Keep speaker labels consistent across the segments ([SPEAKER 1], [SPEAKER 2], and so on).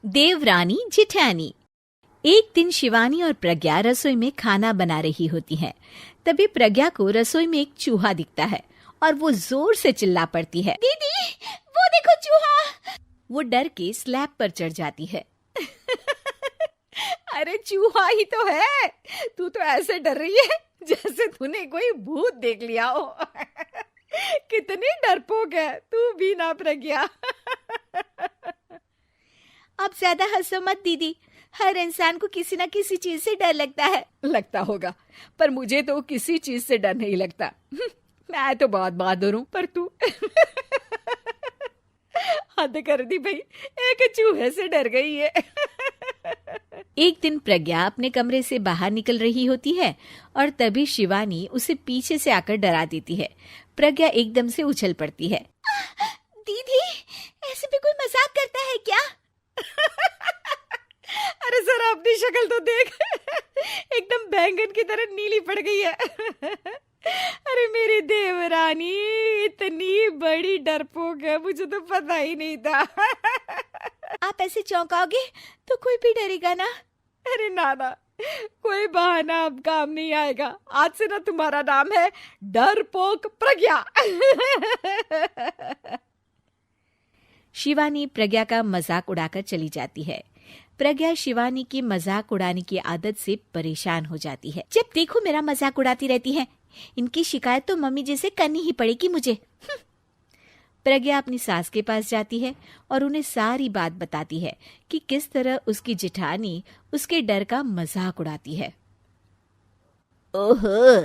[SPEAKER 1] देवरानी जिठानी। एक दिन शिवानी और प्रज्ञा रसोई में खाना बना रही होती हैं। तभी प्रज्ञा को रसोई में एक चूहा दिखता है और वो जोर से चिल्ला पड़ती है, दीदी वो देखो चूहा। वो डर के स्लैब पर चढ़ जाती है।
[SPEAKER 2] अरे चूहा ही तो है, तू तो ऐसे डर रही है जैसे तूने कोई भूत देख लिया हो। कितनी डरपोक है तू भी ना प्रज्ञा।
[SPEAKER 1] आप ज्यादा हंसो मत दीदी, हर इंसान को किसी ना किसी चीज से डर लगता है।
[SPEAKER 2] लगता होगा, पर मुझे तो किसी चीज से डर नहीं लगता। मैं तो बहुत बहादुर हूँ, पर तू हद कर दी भाई, एक चूहे से डर गई है।
[SPEAKER 1] एक दिन प्रज्ञा अपने कमरे से बाहर निकल रही होती है और तभी शिवानी उसे पीछे से आकर डरा देती है। प्रज्ञा एकदम से उछल पड़ती है। दीदी ऐसे भी कोई मजाक करता है क्या?
[SPEAKER 2] अरे जरा अपनी शक्ल तो देख, एकदम बैंगन की तरह नीली पड़ गई है। अरे मेरी देवरानी इतनी बड़ी डरपोक है, मुझे तो पता ही नहीं था।
[SPEAKER 1] आप ऐसे चौंकाओगे तो कोई भी डरेगा ना।
[SPEAKER 2] अरे नाना, कोई बहाना अब काम नहीं आएगा। आज से ना तुम्हारा नाम है डरपोक प्रज्ञा।
[SPEAKER 1] शिवानी प्रज्ञा का मजाक उड़ाकर चली जाती है। प्रज्ञा शिवानी की मजाक उड़ाने की आदत से परेशान हो जाती है। जब देखो मेरा मजाक उड़ाती रहती है, इनकी शिकायत तो मम्मी जी से करनी ही पड़ेगी मुझे। प्रज्ञा अपनी सास के पास जाती है और उन्हें सारी बात बताती है कि किस तरह उसकी जिठानी उसके डर का मजाक उड़ाती है।
[SPEAKER 3] ओहो,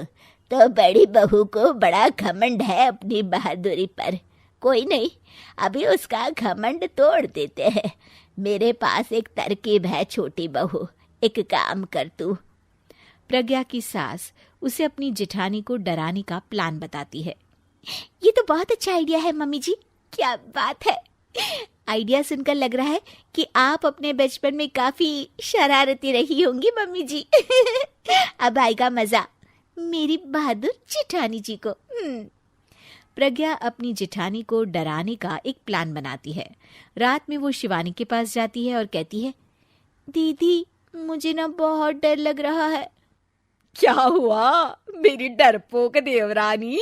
[SPEAKER 3] तो बड़ी बहू को बड़ा घमंड है अपनी बहादुरी पर। कोई नहीं, अभी उसका घमंड तोड़ देते हैं। मेरे पास एक तरकीब है छोटी बहू, एक काम कर तू।
[SPEAKER 1] प्रज्ञा की सास उसे अपनी जेठानी को डराने का प्लान बताती है। ये तो बहुत अच्छा आइडिया है मम्मी जी, क्या बात है। आइडिया सुनकर लग रहा है कि आप अपने बचपन में काफी शरारती रही होंगी मम्मी जी। अब आएगा मजा मेरी बहादुर जेठानी जी को। प्रज्ञा अपनी जेठानी को डराने का एक प्लान बनाती है। रात में वो शिवानी के पास जाती है और कहती है, दीदी मुझे ना बहुत डर लग रहा है।
[SPEAKER 2] क्या हुआ मेरी डरपोक देवरानी?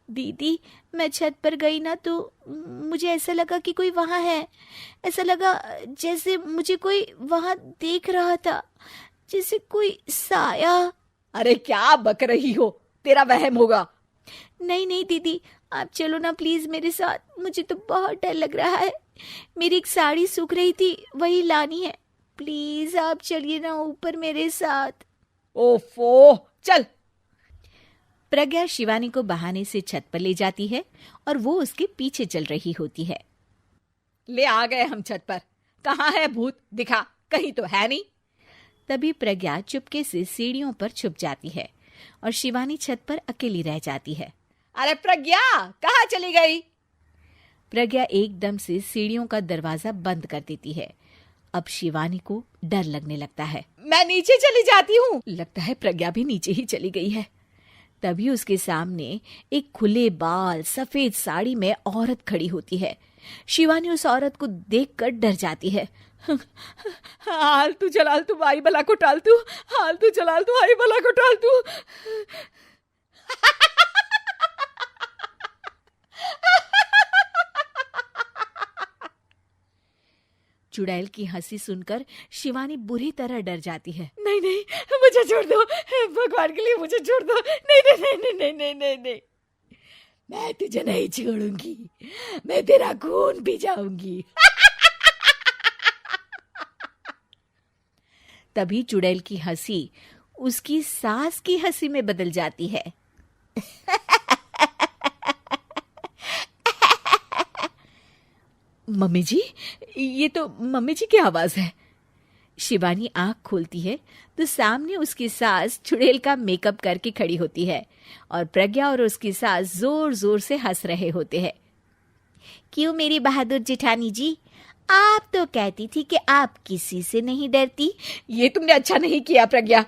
[SPEAKER 1] दीदी मैं छत पर गई ना तो मुझे ऐसा लगा कि कोई वहां है। ऐसा लगा जैसे मुझे कोई वहां देख रहा था, जैसे कोई साया।
[SPEAKER 2] अरे क्या बक रही हो, तेरा वहम होगा।
[SPEAKER 1] नहीं नहीं दीदी, आप चलो ना प्लीज मेरे साथ, मुझे तो बहुत डर लग रहा है। मेरी एक साड़ी सूख रही थी, वही लानी है। प्लीज आप चलिए ना ऊपर मेरे साथ।
[SPEAKER 2] ओफो, चल।
[SPEAKER 1] प्रज्ञा शिवानी को बहाने से छत पर ले जाती है और वो उसके पीछे चल रही होती है।
[SPEAKER 2] ले आ गए हम छत पर। कहाँ है भूत, दिखा, कहीं तो है नहीं।
[SPEAKER 1] तभी प्रज्ञा चुपके से सीढ़ियों पर छुप जाती है और शिवानी छत पर अकेली रह जाती है।
[SPEAKER 2] अरे प्रज्ञा, कहाँ चली गई?
[SPEAKER 1] प्रज्ञा एकदम से सीढ़ियों का दरवाजा बंद कर देती है। अब शिवानी को डर लगने लगता है।
[SPEAKER 2] मैं नीचे चली जाती हूँ।
[SPEAKER 1] लगता है प्रज्ञा भी नीचे ही चली गई है। तभी उसके सामने एक खुले बाल सफेद साड़ी में औरत खड़ी होती है। शिवानी उस औरत को देखकर डर जाती है।
[SPEAKER 2] हाल तू जलाल तू आई बला को टाल तू, हाल तू जलाल तू आई बला को टाल तू।
[SPEAKER 1] चुड़ैल की हंसी सुनकर शिवानी बुरी तरह डर जाती है।
[SPEAKER 2] नहीं नहीं, मुझे छोड़ दो, भगवान के लिए मुझे छोड़ दो। नहीं नहीं नहीं नहीं नहीं नहीं नहीं नहीं, मैं तुझे नहीं छोड़ूंगी, मैं तेरा खून पी जाऊंगी।
[SPEAKER 1] तभी चुड़ैल की हंसी उसकी सास की हंसी में बदल जाती है। मम्मी जी, ये तो मम्मी जी की आवाज है। शिवानी आंख खोलती है तो सामने उसकी सास चुड़ैल का मेकअप करके खड़ी होती है और प्रज्ञा और उसकी सास जोर जोर से हंस रहे होते हैं। क्यों मेरी बहादुर जेठानी जी, आप तो कहती थी कि आप किसी से नहीं डरती।
[SPEAKER 2] ये तुमने अच्छा नहीं किया प्रज्ञा।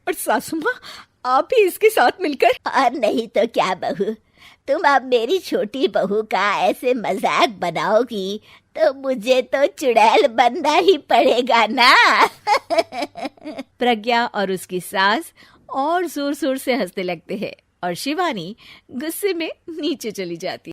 [SPEAKER 2] और सासू माँ, आप भी इसके साथ मिलकर।
[SPEAKER 3] और नहीं तो क्या बहू, तुम अब मेरी छोटी बहू का ऐसे मजाक बनाओगी तो मुझे तो चुड़ैल बनना ही पड़ेगा ना।
[SPEAKER 1] प्रज्ञा और उसकी सास और जोर जोर से हंसने लगते हैं और शिवानी गुस्से में नीचे चली जाती है।